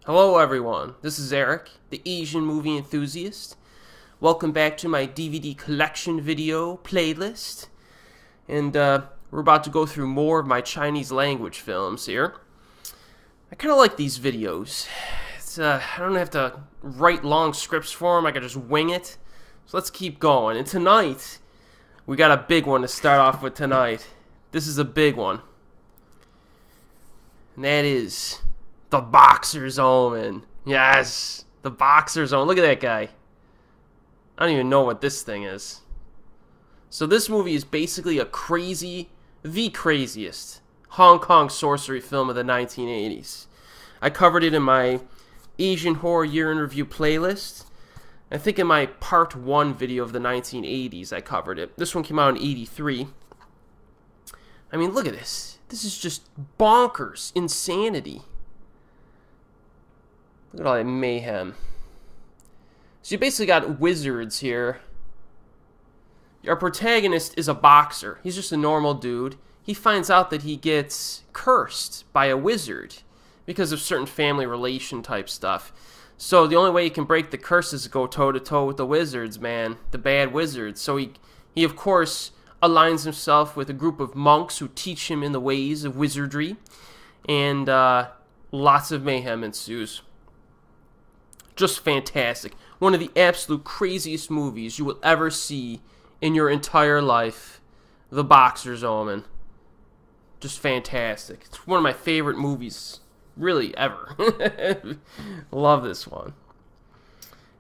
Hello everyone, this is Erik, the Asian movie enthusiast. Welcome back to my DVD collection video playlist. And we're about to go through more of my Chinese language films here. I kind of like these videos. I don't have to write long scripts for them, I can just wing it. So let's keep going. And tonight, we got a big one to start off with tonight. This is a big one. And that is the Boxer's Omen. Yes, the Boxer's Omen. Look at that guy. I don't even know what this thing is. So this movie is basically the craziest Hong Kong sorcery film of the 1980s. I covered it in my Asian Horror Year in Review playlist. I think in my part 1 video of the 1980s I covered it. This one came out in 83. I mean, look at this. This is just bonkers insanity. Look at all that mayhem. So you basically got wizards here. Our protagonist is a boxer. He's just a normal dude. He finds out that he gets cursed by a wizard because of certain family relation type stuff. So the only way he can break the curse is to go toe-to-toe with the wizards, man. The bad wizards. So he of course, aligns himself with a group of monks who teach him in the ways of wizardry. And lots of mayhem ensues. Just fantastic. One of the absolute craziest movies you will ever see in your entire life. The Boxer's Omen. Just fantastic. It's one of my favorite movies, really, ever. Love this one.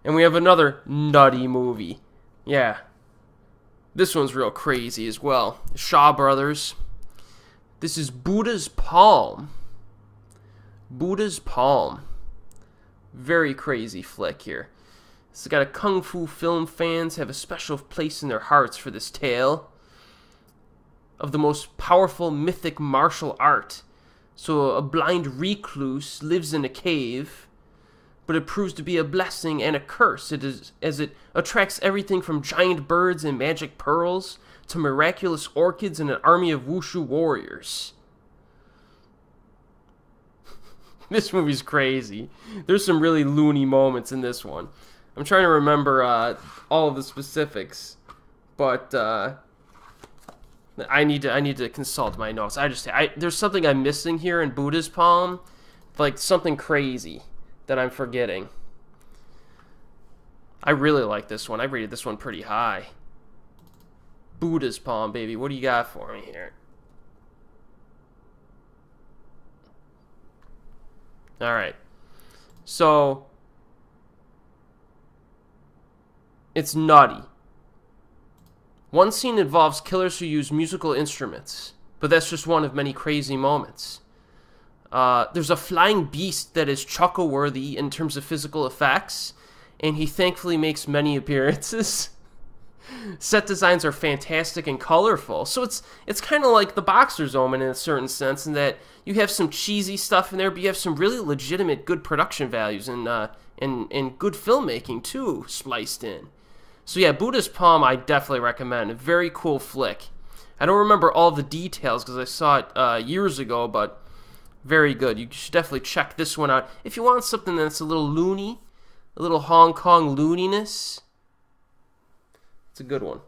And we have another nutty movie. Yeah. This one's real crazy as well. Shaw Brothers. This is Buddha's Palm. Buddha's Palm. Very crazy flick here. It's got a kung fu film fans have a special place in their hearts for this tale of the most powerful mythic martial art. So a blind recluse lives in a cave, but it proves to be a blessing and a curse as it attracts everything from giant birds and magic pearls to miraculous orchids and an army of wushu warriors. This movie's crazy. There's some really loony moments in this one. I'm trying to remember all of the specifics, but I need to consult my notes. There's something I'm missing here in Buddha's Palm, like something crazy that I'm forgetting. I really like this one. I rated this one pretty high. Buddha's Palm, baby. What do you got for me here? All right. So it's nutty. One scene involves killers who use musical instruments, but that's just one of many crazy moments. There's a flying beast that is chuckle-worthy in terms of physical effects, and he thankfully makes many appearances. Set designs are fantastic and colorful, so it's kind of like the Boxer's Omen in a certain sense, in that you have some cheesy stuff in there, but you have some really legitimate good production values and good filmmaking too spliced in. So yeah, Buddha's Palm I definitely recommend. A very cool flick. I don't remember all the details because I saw it years ago, but very good. You should definitely check this one out. If you want something that's a little loony, a little Hong Kong looniness, it's a good one.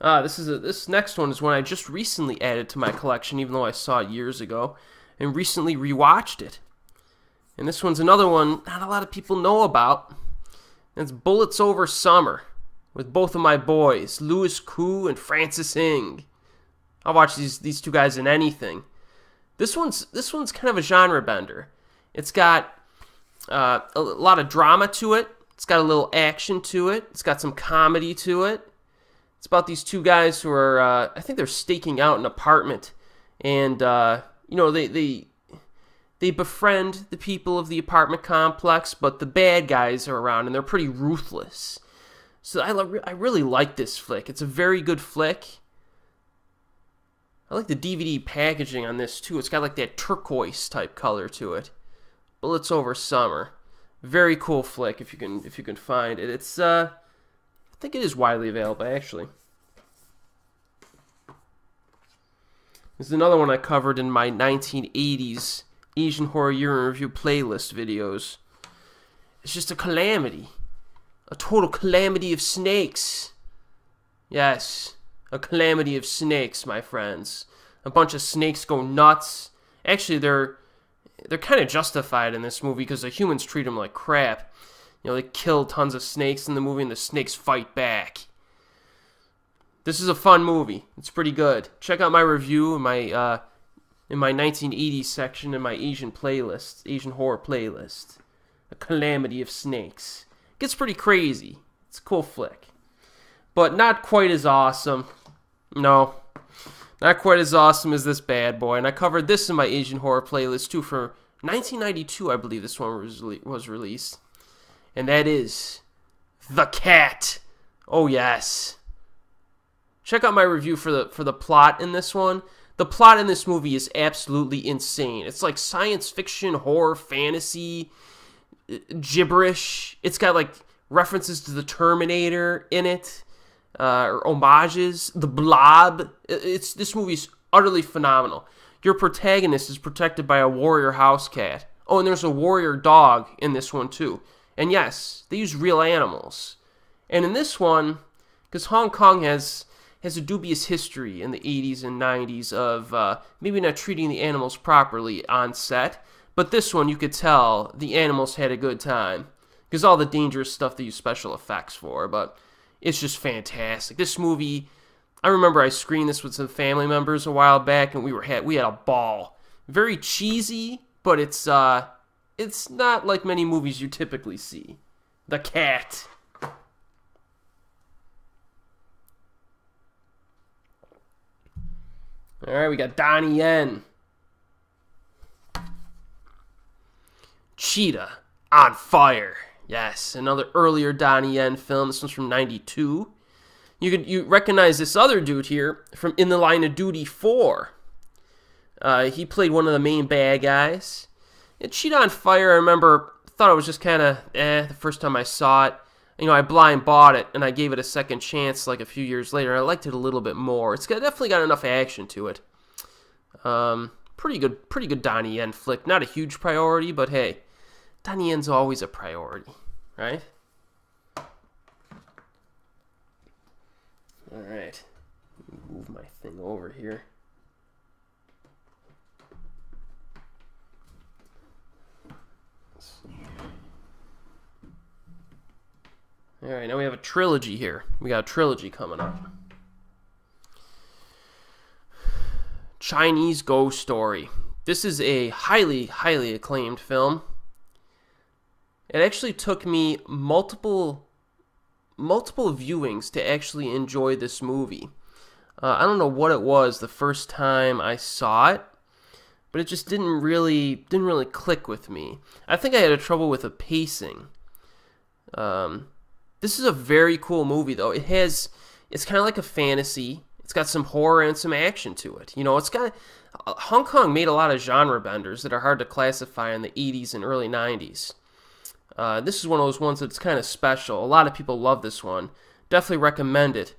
This next one is one I just recently added to my collection, even though I saw it years ago, and recently rewatched it. And this one's another one not a lot of people know about. It's Bullets Over Summer, with both of my boys, Louis Koo and Francis Ng. I'll watch these two guys in anything. This one's kind of a genre bender. It's got a lot of drama to it. It's got a little action to it. It's got some comedy to it. It's about these two guys who are, I think they're staking out an apartment, and they befriend the people of the apartment complex, but the bad guys are around, and they're pretty ruthless. So I really like this flick. It's a very good flick. I like the DVD packaging on this, too. It's got like that turquoise type color to it. Bullets Over Summer. Very cool flick if you can find it. It's I think it is widely available, actually. There's another one I covered in my 1980s Asian Horror Year in Review playlist videos. It's just a calamity. A total calamity of snakes. Yes, a calamity of snakes, my friends. A bunch of snakes go nuts. Actually, they're kind of justified in this movie because the humans treat them like crap. You know, they kill tons of snakes in the movie and the snakes fight back. This is a fun movie. It's pretty good. Check out my review in my 1980s section in my Asian playlist, Asian horror playlist. A Calamity of Snakes. It gets pretty crazy. It's a cool flick. But not quite as awesome. No. Not quite as awesome as this bad boy. And I covered this in my Asian horror playlist too for 1992, I believe this one was released. And that is The Cat. Oh yes. Check out my review for the plot in this one. The plot in this movie is absolutely insane. It's like science fiction, horror, fantasy, gibberish. It's got like references to the Terminator in it, or homages. The Blob. This movie's utterly phenomenal. Your protagonist is protected by a warrior house cat. Oh, and there's a warrior dog in this one too. And yes, they use real animals. And in this one, because Hong Kong has a dubious history in the 80s and 90s of maybe not treating the animals properly on set. But this one, you could tell the animals had a good time. Because all the dangerous stuff they use special effects for. But it's just fantastic. This movie, I remember I screened this with some family members a while back, and we had a ball. Very cheesy, but it's not like many movies you typically see. The Cat. Alright, we got Donnie Yen. Cheetah on Fire. Yes, another earlier Donnie Yen film. This one's from 92. You recognize this other dude here from In the Line of Duty 4. He played one of the main bad guys. And Cheetah on Fire, I thought it was just kind of the first time I saw it. You know, I blind bought it, and I gave it a second chance like a few years later. I liked it a little bit more. It's definitely got enough action to it. Pretty good Donnie Yen flick. Not a huge priority, but hey, Donnie Yen's always a priority, right? All right, move my thing over here. All right, now we have a trilogy here. We got a trilogy coming up. Chinese Ghost Story. This is a highly, highly acclaimed film. It actually took me multiple viewings to actually enjoy this movie. I don't know what it was the first time I saw it, but it just didn't really click with me. I think I had trouble with the pacing. This is a very cool movie, though. It's kind of like a fantasy. It's got some horror and some action to it. You know, Hong Kong made a lot of genre benders that are hard to classify in the 80s and early 90s. This is one of those ones that's kind of special. A lot of people love this one. Definitely recommend it.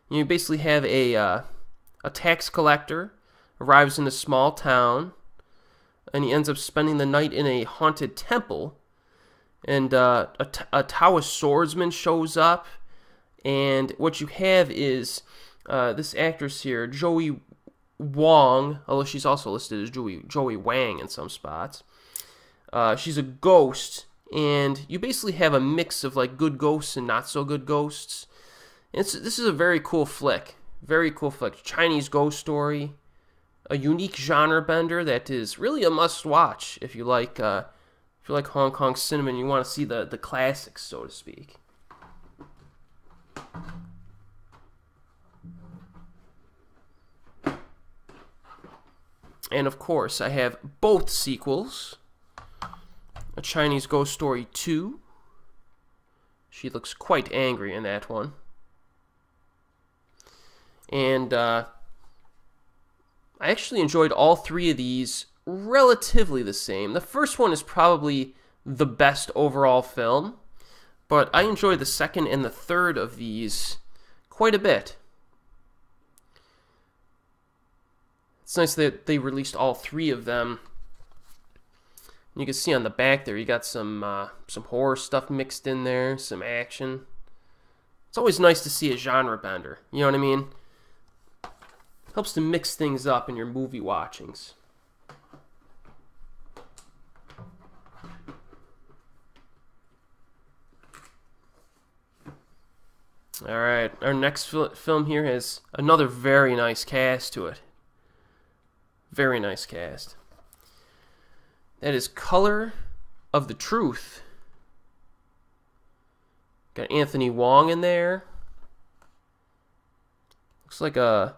You basically have a tax collector arrives in a small town, and he ends up spending the night in a haunted temple. And a Taoist swordsman shows up, and what you have is this actress here, Joey Wong, although she's also listed as Joey Wang in some spots. She's a ghost, and you basically have a mix of like good ghosts and not so good ghosts. And this is a very cool flick. Very cool flick. Chinese Ghost Story. A unique genre bender that is really a must-watch if you like Hong Kong cinema and you want to see the classics, so to speak. And of course, I have both sequels. A Chinese Ghost Story 2. She looks quite angry in that one. And I actually enjoyed all three of these relatively the same. The first one is probably the best overall film, but I enjoyed the second and the third of these quite a bit. It's nice that they released all three of them You can see on the back there, you got some horror stuff mixed in there, some action. It's always nice to see a genre bender. You know what I mean? Helps to mix things up in your movie watchings. Alright, our next film here has another very nice cast to it. Very nice cast. That is Color of the Truth. Got Anthony Wong in there. Looks like a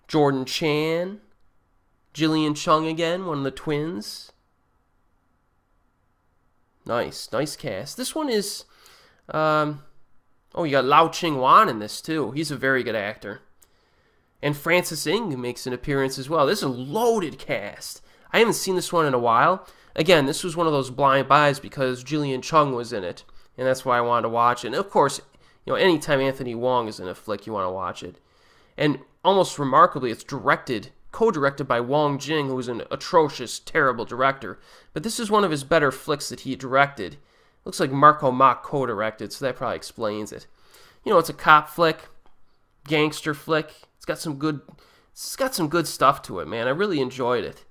Jordan Chan. Jillian Chung again, one of the twins. Nice cast. This one is... you got Lau Ching-wan in this too. He's a very good actor. And Francis Ng makes an appearance as well. This is a loaded cast. I haven't seen this one in a while. Again, this was one of those blind buys because Jillian Chung was in it, and that's why I wanted to watch it. And of course, anytime Anthony Wong is in a flick, you want to watch it. And almost remarkably, it's co-directed by Wong Jing, who is an atrocious, terrible director. But this is one of his better flicks that he directed. Looks like Marco Mock co-directed, so that probably explains it. It's a cop flick, gangster flick. It's got some good stuff to it, man. I really enjoyed it.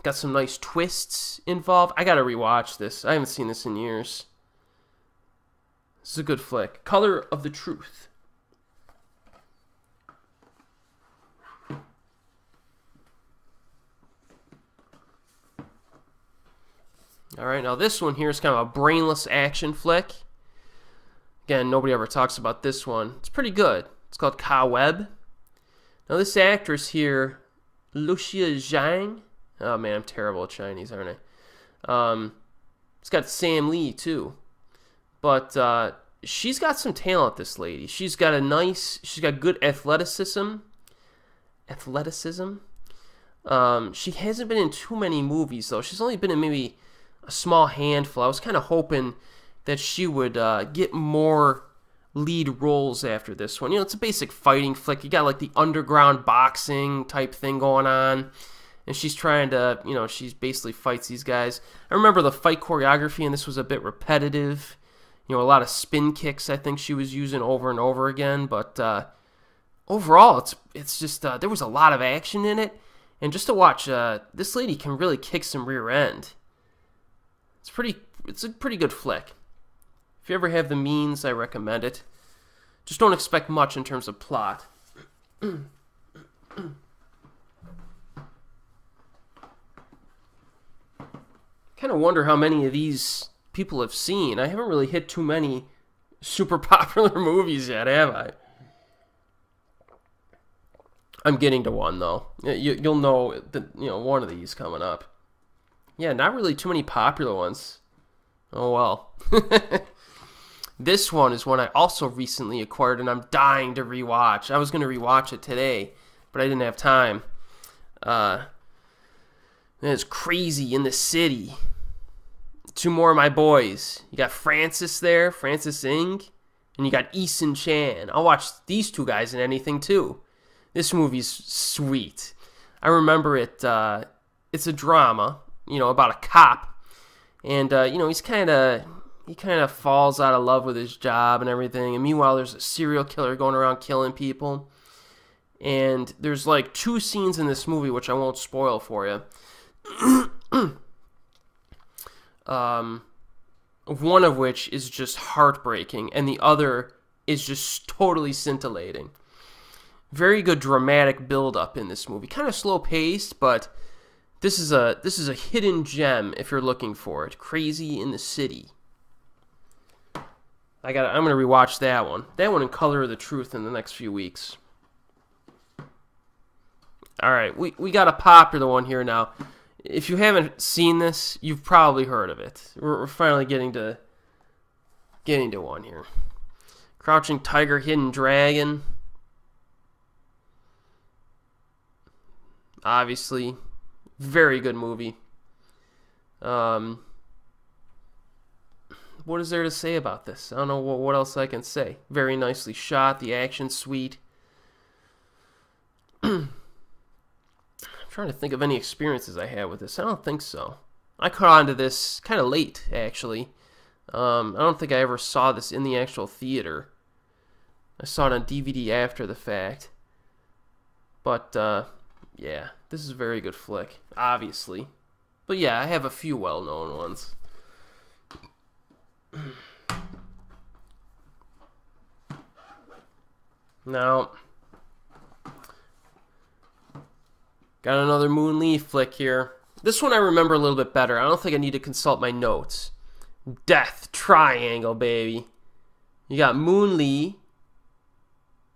Got some nice twists involved. I gotta rewatch this. I haven't seen this in years. This is a good flick. Color of the Truth. Alright, now this one here is kind of a brainless action flick. Again, nobody ever talks about this one. It's pretty good. It's called Coweb. Now this actress here, Lucia Zhang. Oh man, I'm terrible at Chinese, aren't I? It's got Sam Lee too. But she's got some talent, this lady. She's got good athleticism. She hasn't been in too many movies though. She's only been in maybe a small handful. I was kind of hoping that she would get more lead roles after this one. It's a basic fighting flick. You got like the underground boxing type thing going on. And she's trying to, she basically fights these guys. I remember the fight choreography, and this was a bit repetitive. A lot of spin kicks I think she was using over and over again. But overall, it's just, there was a lot of action in it. And just to watch, this lady can really kick some rear end. It's a pretty good flick. If you ever have the means, I recommend it. Just don't expect much in terms of plot. Kind of wonder how many of these people have seen. I haven't really hit too many super popular movies yet, have I? I'm getting to one though. You'll know that one of these coming up. Yeah, not really too many popular ones. Oh well. This one is one I also recently acquired, and I'm dying to rewatch. I was going to rewatch it today, but I didn't have time. It's Crazy in the City. Two more of my boys. You got Francis there, Francis Ng, and you got Eason Chan. I'll watch these two guys in anything too. This movie's sweet. I remember it. It's a drama, about a cop, and he kind of falls out of love with his job and everything. And meanwhile, there's a serial killer going around killing people. And there's like two scenes in this movie which I won't spoil for you. One of which is just heartbreaking, and the other is just totally scintillating. Very good dramatic build-up in this movie. Kind of slow-paced, but this is a hidden gem if you're looking for it. Crazy in the City. I'm gonna rewatch that one. That one and Color of the Truth in the next few weeks. All right, we got a popular one here now. If you haven't seen this, you've probably heard of it. We're finally getting to one here. Crouching Tiger, Hidden Dragon. Obviously, very good movie. What is there to say about this? I don't know what else I can say. Very nicely shot. The action's sweet. I'm trying to think of any experiences I had with this. I don't think so. I caught on to this kind of late, actually. I don't think I ever saw this in the actual theater. I saw it on DVD after the fact. But, yeah, this is a very good flick, obviously. But yeah, I have a few well-known ones. Now, got another Moon Lee flick here. This one I remember a little bit better. I don't think I need to consult my notes. Death Triangle, baby. You got Moon Lee,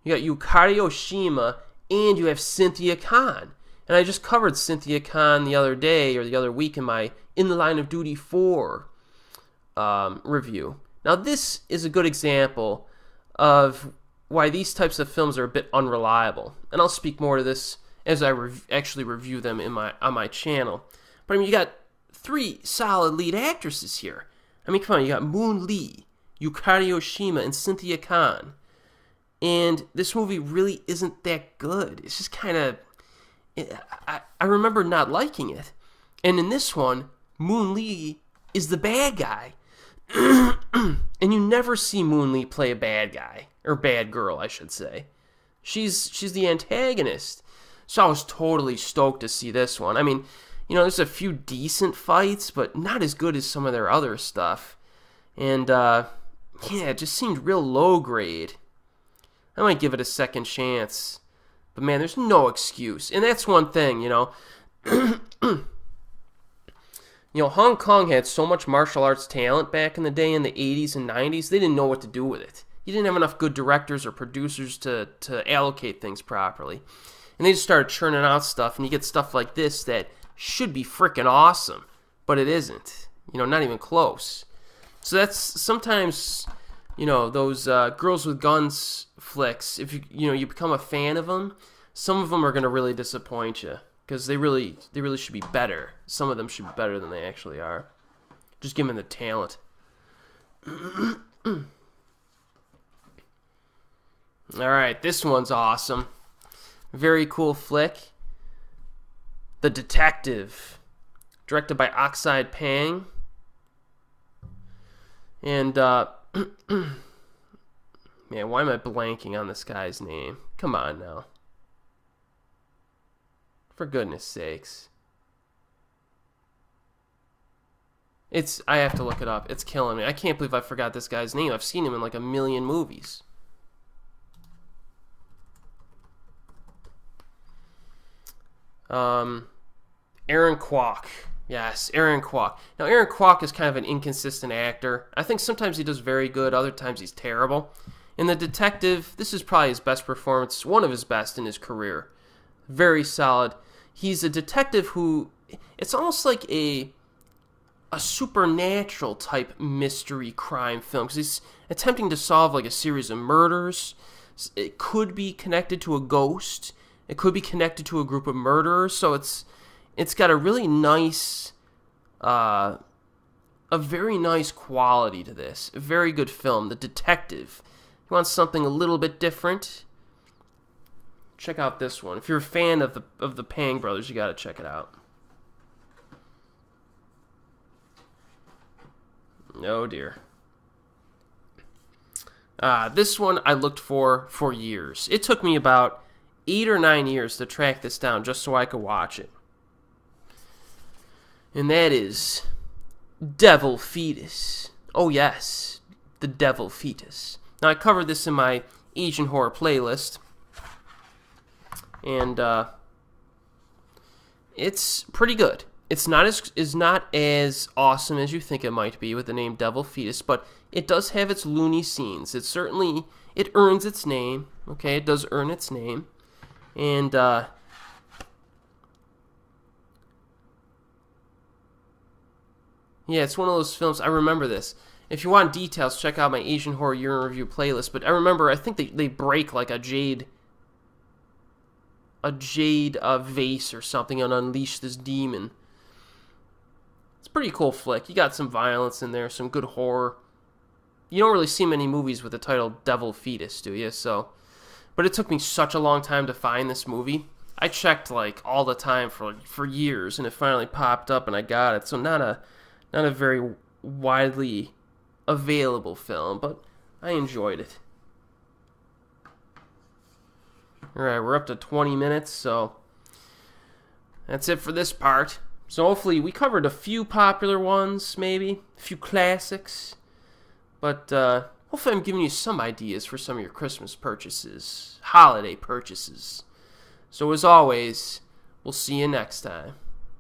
you got Yukari Oshima, and you have Cynthia Khan. And I just covered Cynthia Khan the other day, or the other week, in my In the Line of Duty 4 review. Now, this is a good example of why these types of films are a bit unreliable. And I'll speak more to this as I actually review them on my channel. But I mean, you got 3 solid lead actresses here. I mean, come on, you got Moon Lee, Yukari Oshima, and Cynthia Khan. And this movie really isn't that good. It's just kind of... I remember not liking it. And in this one, Moon Lee is the bad guy. And you never see Moon Lee play a bad guy. Or bad girl, I should say. She's the antagonist. So I was totally stoked to see this one. I mean, you know, there's a few decent fights, but not as good as some of their other stuff. And, yeah, it just seemed real low grade. I might give it a second chance. But, man, there's no excuse. And that's one thing, you know. You know, Hong Kong had so much martial arts talent back in the day in the 80s and 90s, they didn't know what to do with it. You didn't have enough good directors or producers to allocate things properly. And they just started churning out stuff, and you get stuff like this that should be freaking awesome, but it isn't. You know, not even close. So that's sometimes, you know, those Girls with Guns flicks, if you become a fan of them, some of them are going to really disappoint you, because they really should be better. Some of them should be better than they actually are. Just give them the talent. Alright, this one's awesome. Very cool flick. The Detective. Directed by Oxide Pang. And, man, why am I blanking on this guy's name? Come on now. For goodness sakes. I have to look it up. It's killing me. I can't believe I forgot this guy's name. I've seen him in like a million movies. Aaron Kwok. Yes, Aaron Kwok. Now, Aaron Kwok is kind of an inconsistent actor. I think sometimes he does very good, other times he's terrible. In The Detective, this is probably his best performance, one of his best in his career. Very solid. He's a detective who, it's almost like a supernatural type mystery crime film, because he's attempting to solve like a series of murders. It could be connected to a ghost. It could be connected to a group of murderers. So it's got a really nice, a very nice quality to this. A very good film. The Detective. You want something a little bit different? Check out this one. If you're a fan of the Pang brothers, you got to check it out. Oh dear. This one I looked for years. It took me about 8 or 9 years to track this down just so I could watch it. And that is Devil Fetus. Oh yes, the Devil Fetus. Now I covered this in my Asian horror playlist. And it's pretty good. It's not as awesome as you think it might be with the name Devil Fetus, but it does have its loony scenes. It earns its name. Okay, it does earn its name. And yeah, it's one of those films. I remember this. If you want details, check out my Asian Horror Year in Review playlist. But I remember, I think they break like a jade vase or something and unleash this demon. It's a pretty cool flick. You got some violence in there, some good horror. You don't really see many movies with the title Devil Fetus, do you? But it took me such a long time to find this movie. I checked like all the time for years, and it finally popped up, and I got it. So not a very widely available film, but I enjoyed it. All right, we're up to 20 minutes, so that's it for this part. So hopefully we covered a few popular ones, maybe a few classics, but hopefully I'm giving you some ideas for some of your Christmas purchases, holiday purchases. So as always, we'll see you next time.